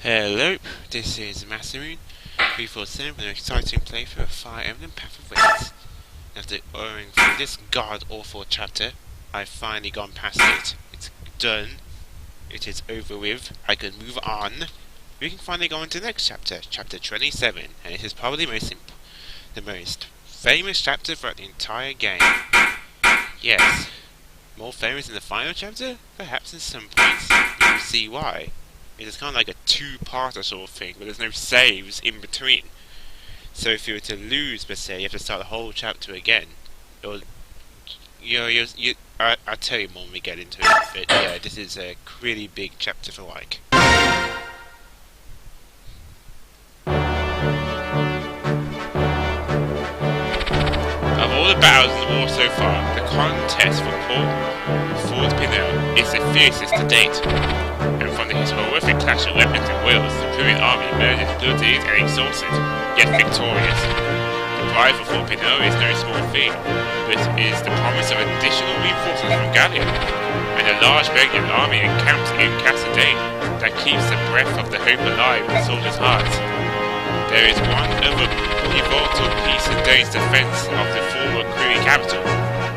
Hello, this is Masamoon 347 with an exciting playthrough of Fire Emblem Path of Radiance. After going through this god-awful chapter, I've finally gone past it. It's done. It is over with. I can move on. We can finally go on to the next chapter, chapter 27, and it is probably the most famous chapter throughout the entire game. Yes, more famous than the final chapter? Perhaps in some points. You will see why. It is kind of like a two-parter sort of thing, but there's no saves in between. So if you were to lose, per se, you have to start the whole chapter again. Or, I'll tell you more when we get into it, but yeah, this is a really big chapter for like. Of all the battles in the war so far, the contest for Fort Pinot is the fiercest to date. And from his horrific clash of weapons and wills, the Pruitt army murdered, bloodied, and exhausted, yet victorious. The prize for Fort Pinot is no small thing, but is the promise of additional reinforcements from Gallia, and a large Belgian army encamped in Cassadane that keeps the breath of the hope alive in the soldiers' hearts. There is one other pivotal piece in Dane's defence of the former Pruitt capital,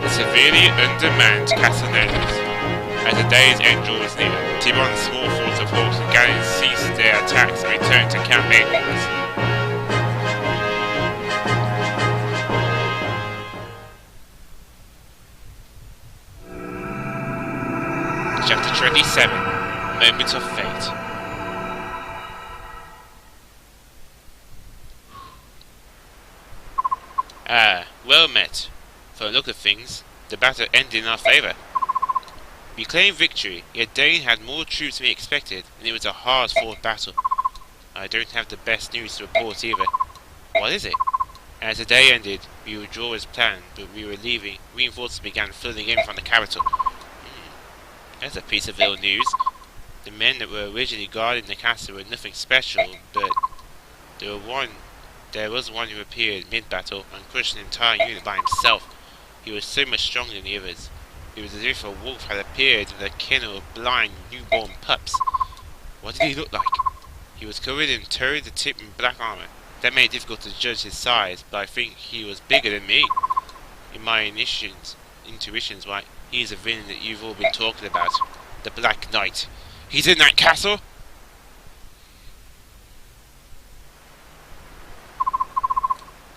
the severely undermanned Cassanelos. As the day's end draws near, Tibon's small force of horse and galleons cease their attacks and return to Camp Acorns. Chapter 27, Moments of Fate. Well met. For the look of things, the battle ended in our favour. We claimed victory, yet Dane had more troops than we expected, and it was a hard-fought battle. I don't have the best news to report either. What is it? As the day ended, we withdrew as planned, but we were leaving. Reinforcements began flooding in from the capital. That's a piece of ill news. The men that were originally guarding the castle were nothing special, but there was one who appeared mid-battle and crushed an entire unit by himself. He was so much stronger than the others. It was as if a wolf had appeared in a kennel of blind, newborn pups. What did he look like? He was covered in toe-to-tip in black armour. That made it difficult to judge his size, but I think he was bigger than me. In my intuitions, right, he's the villain that you've all been talking about. The Black Knight. He's in that castle?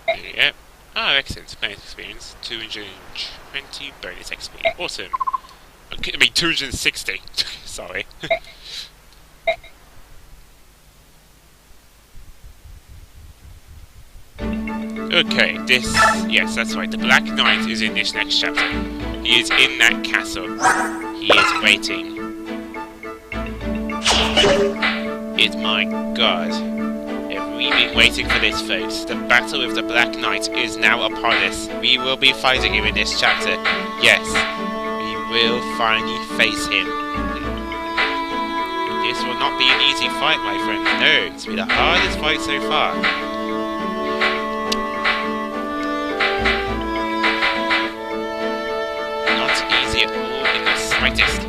Yep. Oh, excellent. Bonus experience. 220 bonus XP. Awesome. Okay, I mean, 260. Sorry. Okay, yes, that's right. The Black Knight is in this next chapter. He is in that castle. He is waiting. It's my god. We've been waiting for this, folks. The battle with the Black Knight is now upon us. We will be fighting him in this chapter. Yes, we will finally face him. This will not be an easy fight, my friend. No, it's been the hardest fight so far. Not easy at all in the slightest.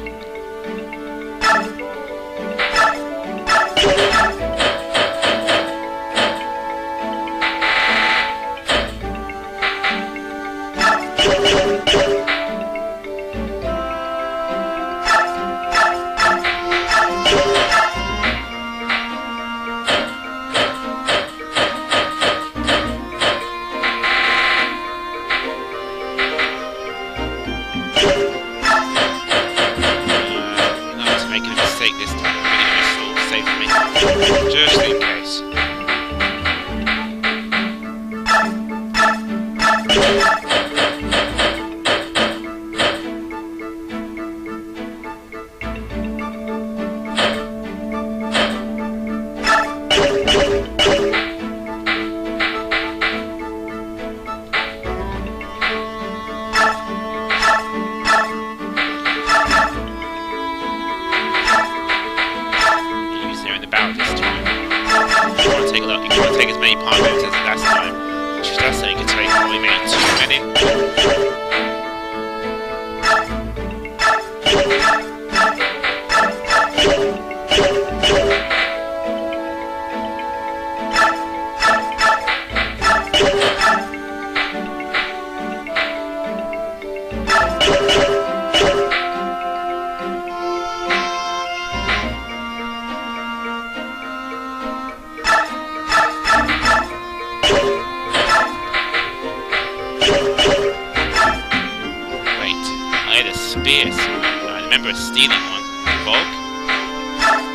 remember stealing one. Volk?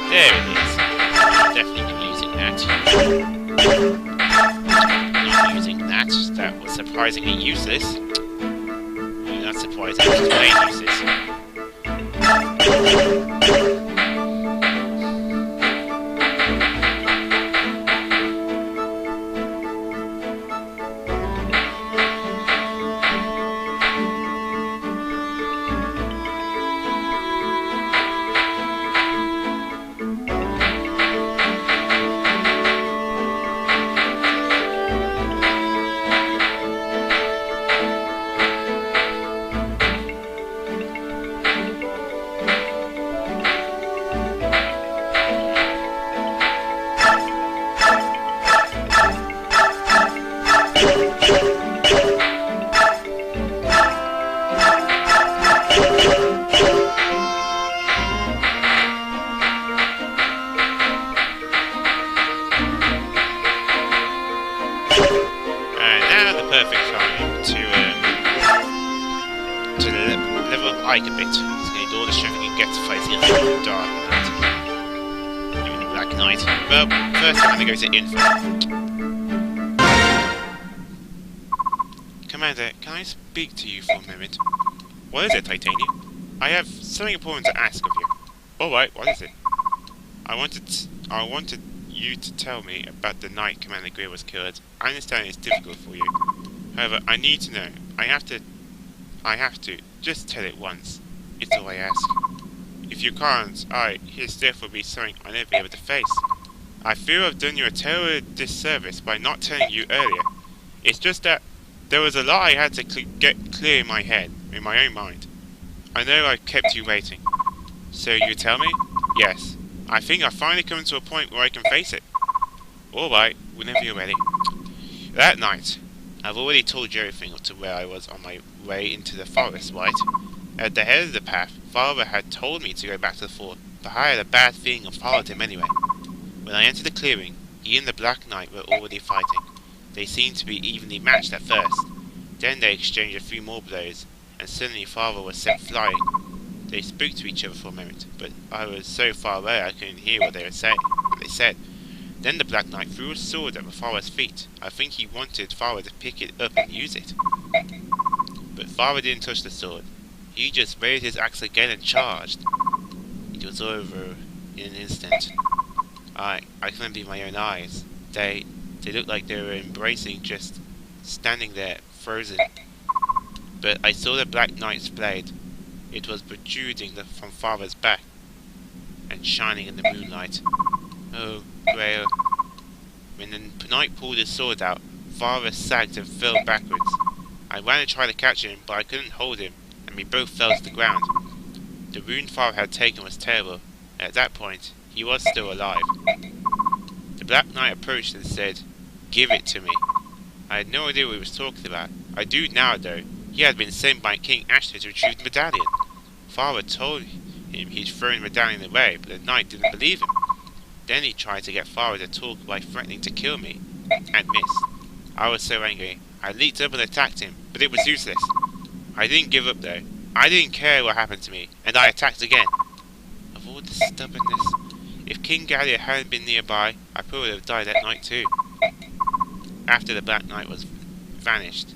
There it is. I'm definitely using that. Not using that. That was surprisingly useless. No, not surprising, it was plain useless. Ike a bit. He's going to do all the strength he can get to fight the Dark Knight. Even the Black Knight. Well, first I'm going to go to Info. Commander, can I speak to you for a moment? What is it, Titanium? I have something important to ask of you. Alright, what is it? I wanted you to tell me about the night Commander Greer was killed. I understand it's difficult for you. However, I need to know. I have to. Just tell it once. It's all I ask. If you can't, his death will be something I'll never be able to face. I feel I've done you a terrible disservice by not telling you earlier. It's just that there was a lot I had to get clear in my head, in my own mind. I know I've kept you waiting. So you tell me? Yes. I think I've finally come to a point where I can face it. Alright, whenever you're ready. That night, I've already told you everything to where I was on my way into the forest, right? At the head of the path, Father had told me to go back to the fort, but I had a bad feeling and followed him anyway. When I entered the clearing, he and the Black Knight were already fighting. They seemed to be evenly matched at first. Then they exchanged a few more blows, and suddenly Father was sent flying. They spoke to each other for a moment, but I was so far away I couldn't hear what they said. Then the Black Knight threw a sword at Father's feet. I think he wanted Father to pick it up and use it. But Father didn't touch the sword. He just raised his axe again and charged. It was over in an instant. I couldn't believe my own eyes. They looked like they were embracing, just standing there, frozen. But I saw the Black Knight's blade. It was protruding from Father's back and shining in the moonlight. Oh, Grail. When the Knight pulled his sword out, Father sagged and fell backwards. I ran to try to catch him, but I couldn't hold him, and we both fell to the ground. The wound Father had taken was terrible, and at that point, he was still alive. The Black Knight approached and said, "Give it to me." I had no idea what he was talking about. I do now, though. He had been sent by King Ashton to retrieve the medallion. Father told him he'd thrown the medallion away, but the Knight didn't believe him. Then he tried to get Father to talk by threatening to kill me, and missed. I was so angry. I leaped up and attacked him, but it was useless. I didn't give up though. I didn't care what happened to me, and I attacked again. Of all the stubbornness, if King Gallia hadn't been nearby, I probably would have died that night too. After the Black Knight was vanished,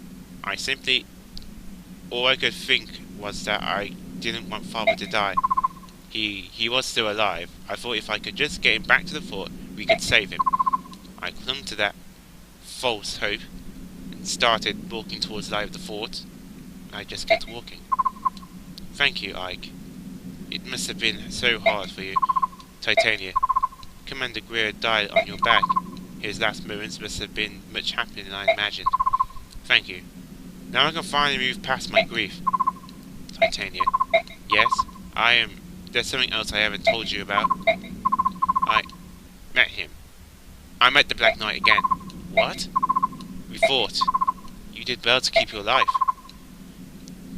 all I could think was that I didn't want Father to die. He was still alive. I thought if I could just get him back to the fort, we could save him. I clung to that false hope and started walking towards the light of the fort. I just kept walking. Thank you, Ike. It must have been so hard for you. Titania, Commander Greer died on your back. His last moments must have been much happier than I imagined. Thank you. Now I can finally move past my grief. Titania. Yes, there's something else I haven't told you about. I met him. I met the Black Knight again. What? We fought. You did well to keep your life.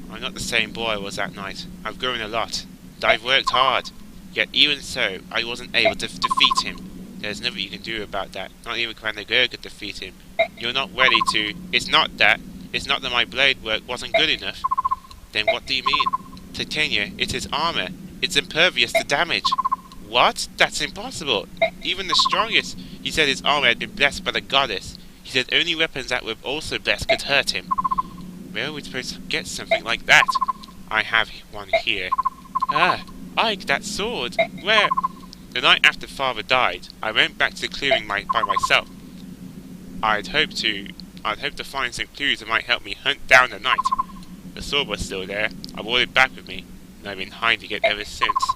I'm not the same boy I was that night. I've grown a lot. And I've worked hard. Yet even so, I wasn't able to defeat him. There's nothing you can do about that. Not even Commander Greer could defeat him. You're not ready to... It's not that my blade work wasn't good enough. Then what do you mean? Titania, it's his armor. It's impervious to damage. What? That's impossible. Even the strongest. He said his armor had been blessed by the goddess. He said only weapons that were also blessed could hurt him. Where are we supposed to get something like that? I have one here. Ah, Ike, that sword. Where? The night after Father died, I went back to the clearing by myself. I'd hoped to find some clues that might help me hunt down the knight. The sword was still there. I brought it back with me, and I've been hiding it ever since.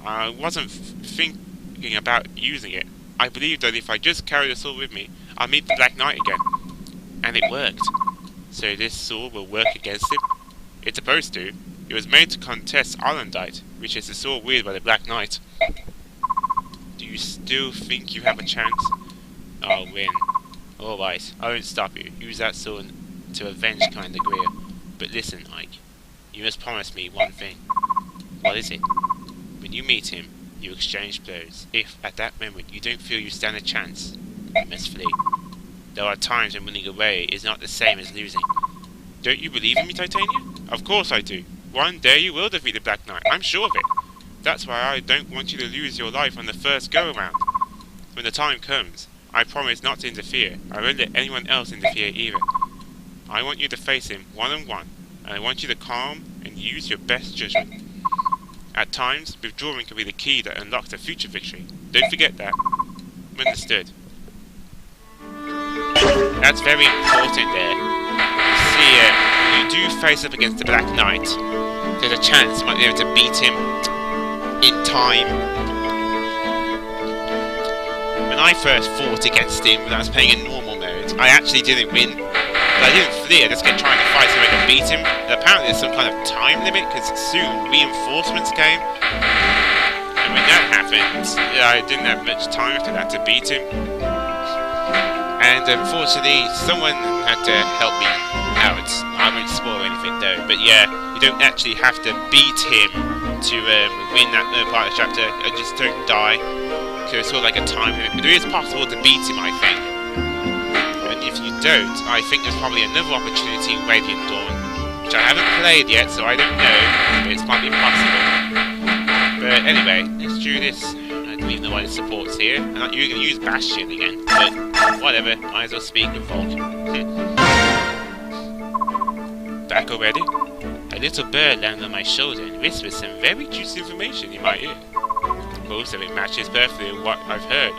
I wasn't thinking about using it. I believed that if I just carried the sword with me, I'd meet the Black Knight again. And it worked. So this sword will work against him? It's supposed to. It was made to contest Arlandite, which is the sword wielded by the Black Knight. Do you still think you have a chance? I'll win. Alright, I won't stop you. Use that sword to avenge Kinda Greer. But listen, Ike. You must promise me one thing. What is it? When you meet him, you exchange blows. If, at that moment, you don't feel you stand a chance, you must flee. There are times when winning away is not the same as losing. Don't you believe in me, Titania? Of course I do. One day you will defeat the Black Knight. I'm sure of it. That's why I don't want you to lose your life on the first go-around. When the time comes, I promise not to interfere. I won't let anyone else interfere either. I want you to face him one-on-one, and I want you to calm and use your best judgment. At times, withdrawing can be the key that unlocks a future victory. Don't forget that. Understood. That's very important there. You see, when you do face up against the Black Knight, there's a chance you might be able to beat him in time. When I first fought against him when I was playing in normal mode, I actually didn't win. But I didn't flee, I just kept trying to fight so I could beat him. And apparently there's some kind of time limit, because soon reinforcements came. And when that happened, I didn't have much time after that to beat him. And unfortunately, someone had to help me out. I won't spoil anything though, but yeah, you don't actually have to beat him to win that part of the chapter. I just don't die. So it's sort of like a time limit. But it is possible to beat him, I think. And if you don't, I think there's probably another opportunity in Radiant Dawn, which I haven't played yet, so I don't know, but it's probably possible. But anyway, let's do this. I don't even know why the support's here. I'm not even going to use Bastion again, but whatever, might as well speak with Volk. Back already? A little bird landed on my shoulder and whispered some very juicy information in my ear. Most of it matches perfectly with what I've heard.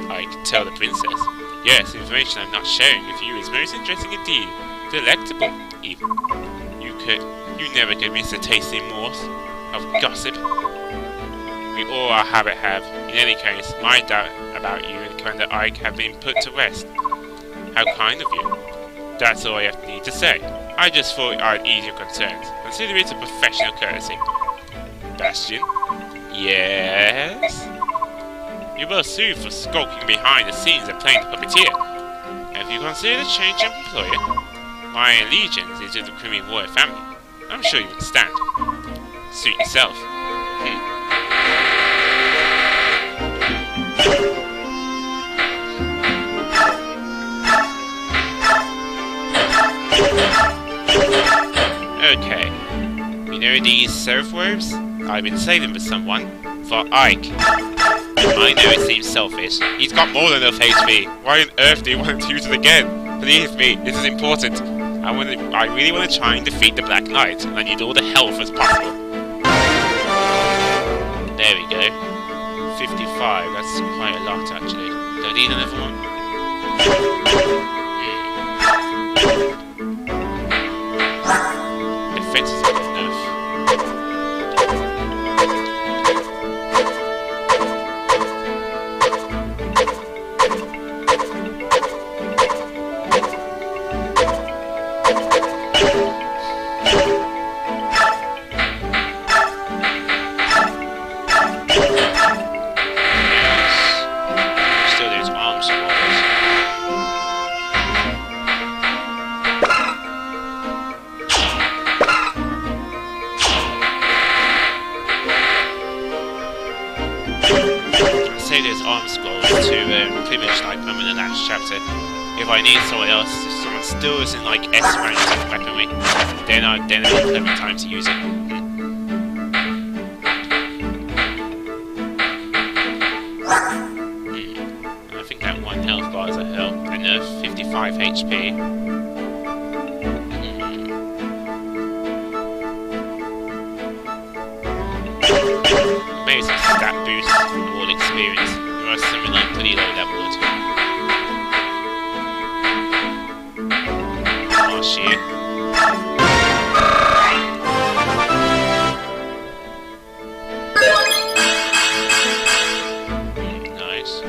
I can tell the princess. Yes, information I'm not sharing with you is most interesting indeed. Delectable, even. You never could miss a tasty morsel of gossip. We all our habit have. In any case, my doubt about you and Commander Ike have been put to rest. How kind of you. That's all I need to say. I just thought I'd ease your concerns. Consider it a professional courtesy. Bastion? Yes? You were sued for skulking behind the scenes and playing the puppeteer. Have you considered a change of employer? My allegiance is to the Crimean royal family. I'm sure you understand. Suit yourself. Okay. You know these serif robes? I've been saving for someone. For Ike. I know it seems selfish. He's got more than enough HP. Why on earth do you want him to use it again? Believe me, this is important. I really want to try and defeat the Black Knight, and I need all the help as possible. There we go. 55, that's quite a lot actually. Do I need another one? Defense is not enough. If I need someone else, if someone still isn't like S rank weaponry, then it'll be a perfect time to use it. 5 HP. Maybe some stat boost or experience. Or something like pretty low leveled. Oh shit. Nice.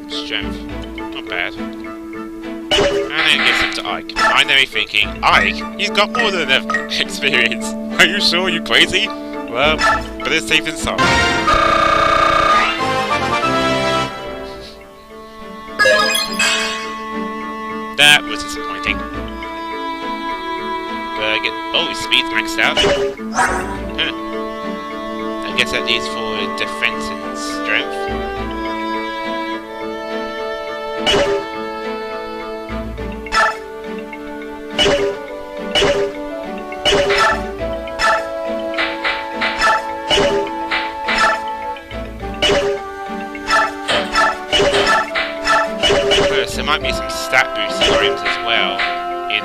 Strength. Not bad. And then it gets up to Ike. I know you're thinking, Ike? He's got more than enough experience. Are you sure, you crazy? Well, better safe than sorry. That was disappointing. But oh, his speed's maxed out. Huh. I guess that needs for defense and strength. There might be some stat boost items as well in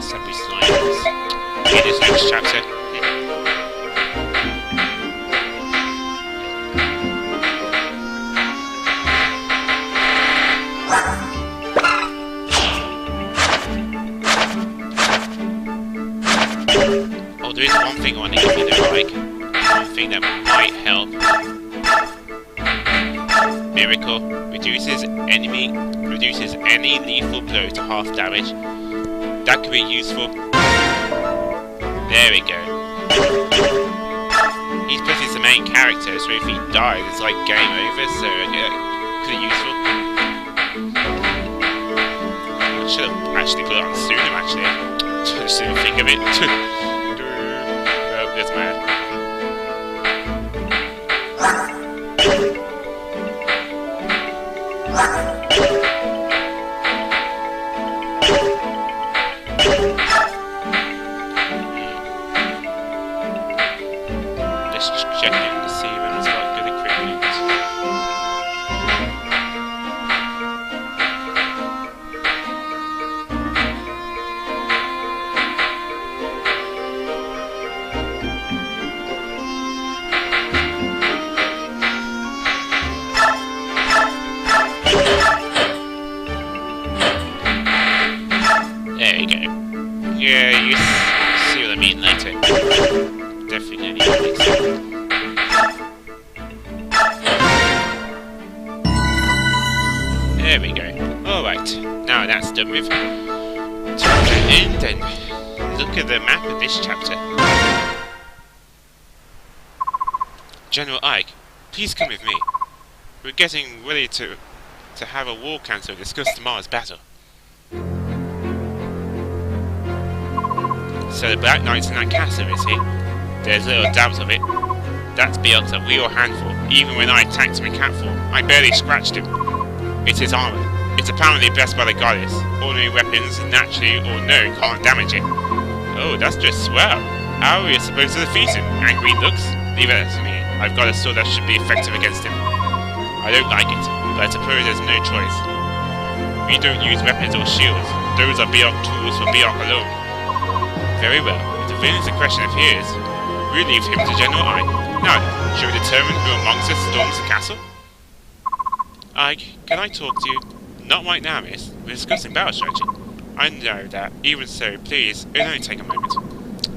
stat boost items in this next chapter. Oh, there is one thing I want to give you though, like. One thing that might help. Miracle reduces any lethal blow to half damage. That could be useful. There we go. He's pretty the main character, so if he dies, it's like game over. So pretty useful. I should have actually put it on sooner. Actually, I just didn't think of it. Oh, that's mad. Let's check in to see when it's got good equipment. There you go. Yeah, you see what I mean later. Definitely makes sense. There we go. Alright, now that's done with. Time to end and look at the map of this chapter. General Ike, please come with me. We're getting ready to have a war council discuss tomorrow's battle. So the Black Knight's in that castle, is he? There's little doubt of it. That's Beel's a real handful. Even when I attacked him in cat form, I barely scratched him. It's his armor. It's apparently blessed by the goddess. Ordinary weapons, naturally or no, can't damage it. Oh, that's just swell. How are we supposed to defeat him? Angry looks? Leave it to me. I've got a sword that should be effective against him. I don't like it, but I suppose there's no choice. We don't use weapons or shields. Those are Beel's tools for Beel's alone. Very well. If the villain's a question of his, we leave him to General Ike. Now, shall we determine who amongst us storms the castle? Ike, can I talk to you? Not right now, miss. We're discussing battle strategy. I know that. Even so, please, it'll only take a moment.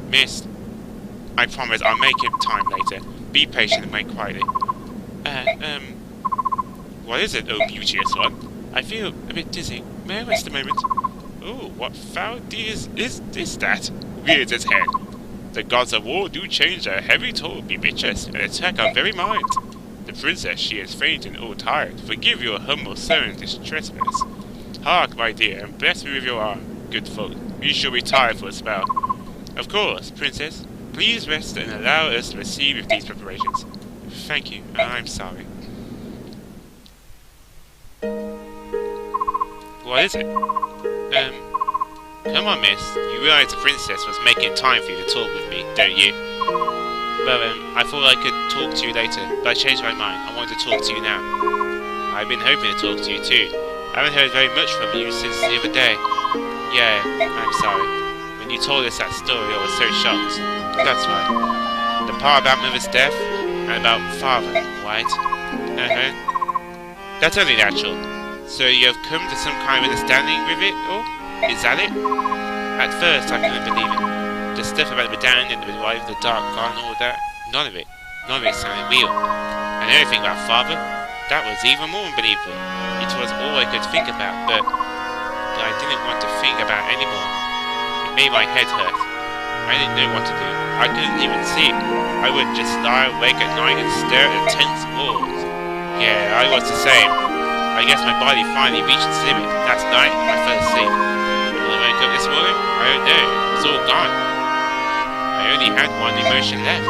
Miss, I promise I'll make it time later. Be patient and wait quietly. What is it, oh beauteous one? I feel a bit dizzy. May I rest a moment? Oh, what foul deed is this that rears its head? The gods of war do change their heavy toll, bewitch us, and attack our very minds. The princess, she is faint and all tired. Forgive your humble servant this trespass. Hark, my dear, and bless me with your arm, good folk. We shall retire for a spell. Of course, princess. Please rest and allow us to receive with these preparations. Thank you, I'm sorry. What is it? Come on, miss. You realise the princess was making time for you to talk with me, don't you? Well, I thought I could talk to you later, but I changed my mind. I wanted to talk to you now. I've been hoping to talk to you too. I haven't heard very much from you since the other day. Yeah, I'm sorry. When you told us that story, I was so shocked. That's right. The part about Mother's death, and about Father, right? That's only natural. So you have come to some kind of understanding with it all? Is that it? At first I couldn't believe it. The stuff about the medallion and the revival of the dark god and all that, none of it sounded real. And everything about Father, that was even more unbelievable. It was all I could think about, but I didn't want to think about anymore. It made my head hurt. I didn't know what to do. I couldn't even sleep. I would just lie awake at night and stare at the tense walls. Yeah, I was the same. I guess my body finally reached its limit. Last night, I fell asleep. When I woke up this morning, I don't know. It's all gone. I only had one emotion left.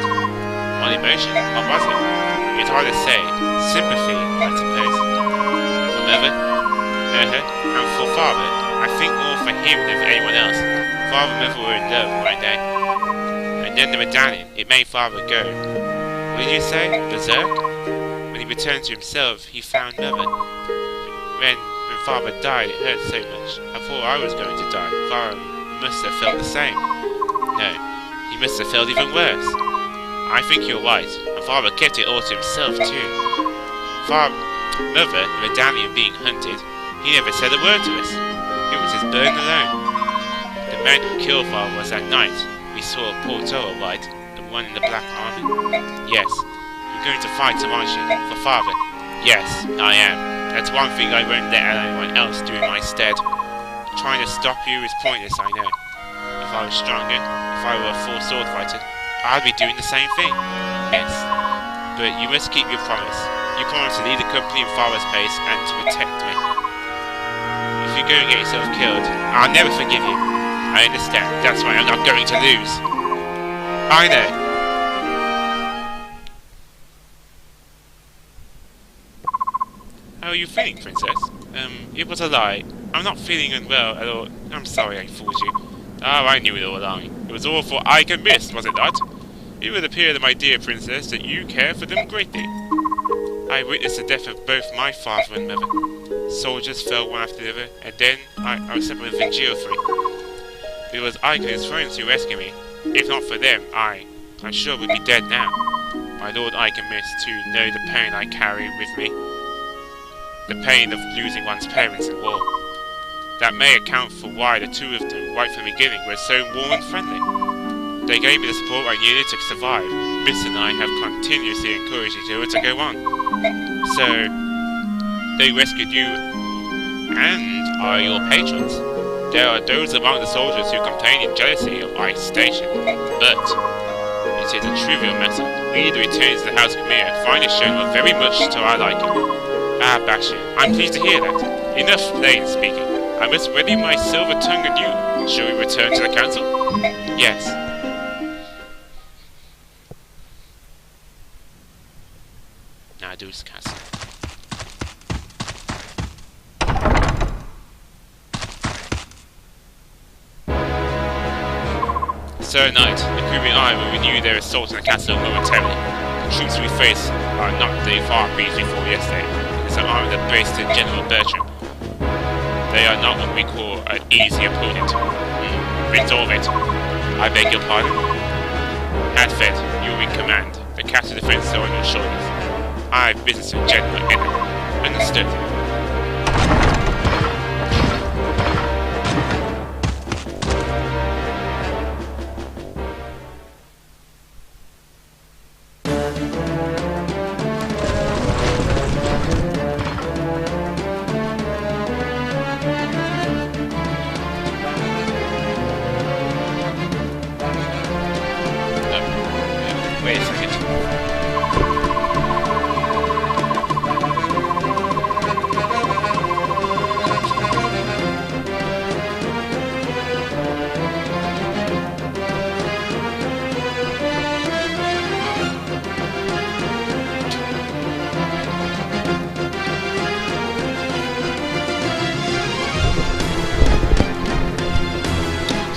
One emotion? What was it? It's hard to say. Sympathy, I suppose. For Mother? And for Father, I think more for him than for anyone else. Father and Mother were in love one day. And then the medallion, it made Father go. What did you say? Berserk? When he returned to himself, he found Mother. When Father died, it hurt so much. I thought I was going to die. Father must have felt the same. No, he must have felt even worse. I think you're right, and Father kept it all to himself too. Mother, the medallion being hunted, he never said a word to us. It was his burden alone. The man who killed Father was that night. We saw a portal, right? The one in the black armor? Yes. You're going to fight him, aren't you? For Father? Yes, I am. That's one thing I won't let anyone else do in my stead. Trying to stop you is pointless, I know. If I was stronger, if I were a full sword fighter, I'd be doing the same thing. Yes. But you must keep your promise. You promised to lead the company in Father's place and to protect me. If you go and get yourself killed, I'll never forgive you. I understand. That's why I'm not going to lose. I know. How are you feeling, Princess? It was a lie. I'm not feeling unwell at all. I'm sorry I fooled you. Oh, I knew it all along. It was all for I can miss, was it not? It would appear that my dear Princess, that you care for them greatly. I witnessed the death of both my father and mother. Soldiers fell one after the other, and then I was separated with Geoffrey. It was Ike and his friends who rescued me. If not for them, I'm sure would be dead now. My lord Ike and Miss, too, know the pain I carry with me. The pain of losing one's parents in war. That may account for why the two of them, right from the beginning, were so warm and friendly. They gave me the support I needed to survive. Miss and I have continuously encouraged each other to go on. So, they rescued you and are your patrons. There are those among the soldiers who complain in jealousy of my station, but it is a trivial matter. We, the returns to the House of Khmer, find it shown very much to our liking. Ah, Bashir, I'm pleased to hear that. Enough plain speaking. I must ready my silver tongue anew. Shall we return to the council? Yes. Now do this castle. Sir Knight, the crew and I will renew their assault on the castle momentarily. The troops we face are not the far beats before yesterday. It's an army that based in General Bertram. They are not what we call an easy opponent. Resolve it. I beg your pardon. Hadfed, you are in command. The castle defense are on your shoulders. I have business with General Enna. Understood.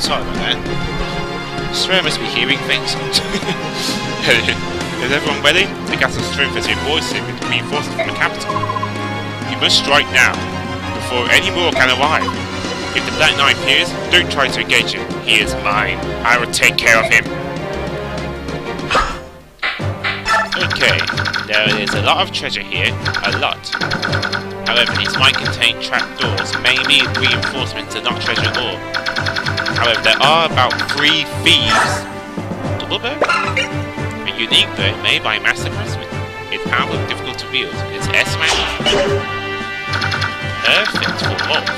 sorry about that. Swear I must be hearing things. Is everyone ready? The castle's strength has been reinforced from the capital. You must strike now, before any more can arrive. If the Black Knight appears, don't try to engage him. He is mine. I will take care of him. Okay, there is a lot of treasure here. A lot. However, these might contain trapdoors. Maybe reinforcements are not treasure at all. However, there are about 3 thieves. Double bow? A unique bow made by Master Craftsman. It's powerful and difficult to wield. It's S-rank. Perfect for wolf.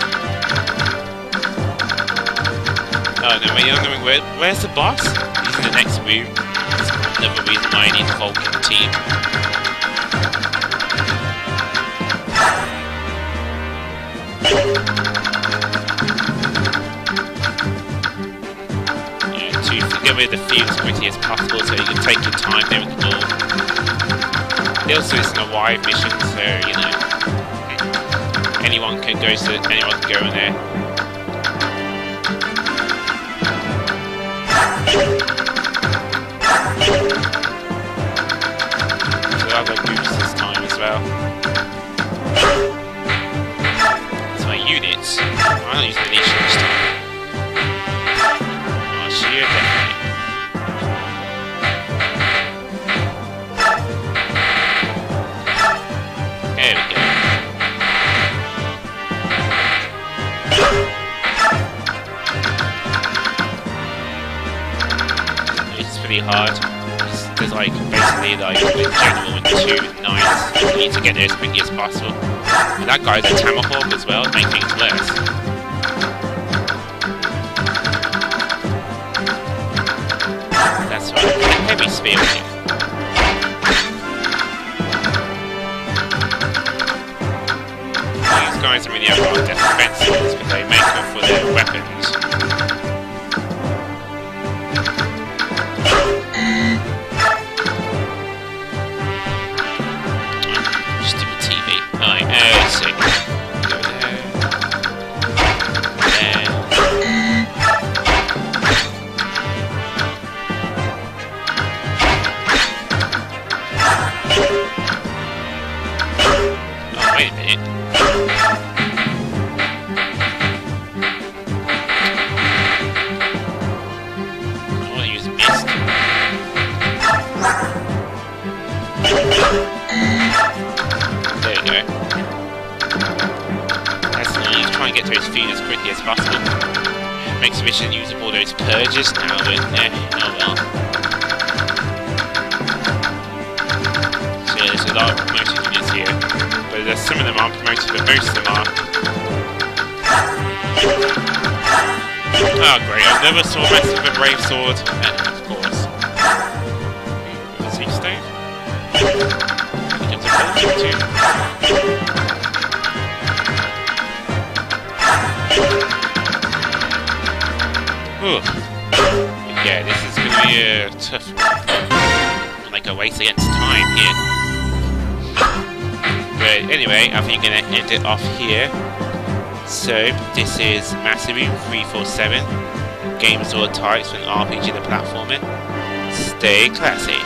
Oh no, where's the boss? He's in the next room. That's another reason why I need a Vulcan team. To get rid of the field as quickly as possible so you can take your time there with the door. It also isn't a wide mission, so you know anyone can go in there. So I'll go boost this time as well. It's my units. I'll use the niche this time. Sheer definitely. There we go. It's pretty hard. There's like basically like the general and 2 knights. You need to get there as quickly as possible. And that guy's a Tamahawk as well, making things worse. That's right, heavy spear here. These guys are really have a lot of defenses, but they make up for their weapons. Stupid TV. Alright, let's see. Go there. There. Wait a minute. I want to use mist. There we go. That's nice. Try and get to his feet as quickly as possible. Makes the mission use up all those purges now, but oh well. So yeah, there's a lot of promoted units here. But some of them aren't promoted, but most of them are. Oh great, another sword master with a brave sword. Of course. Sea stone? I think it's a Vulcan too. Ooh. Yeah, this is gonna be a tough one. Like a race against time here. But anyway, I think I'm going to end it off here. So, this is Master Room 347. Games all types from RPG to platforming. Stay classy.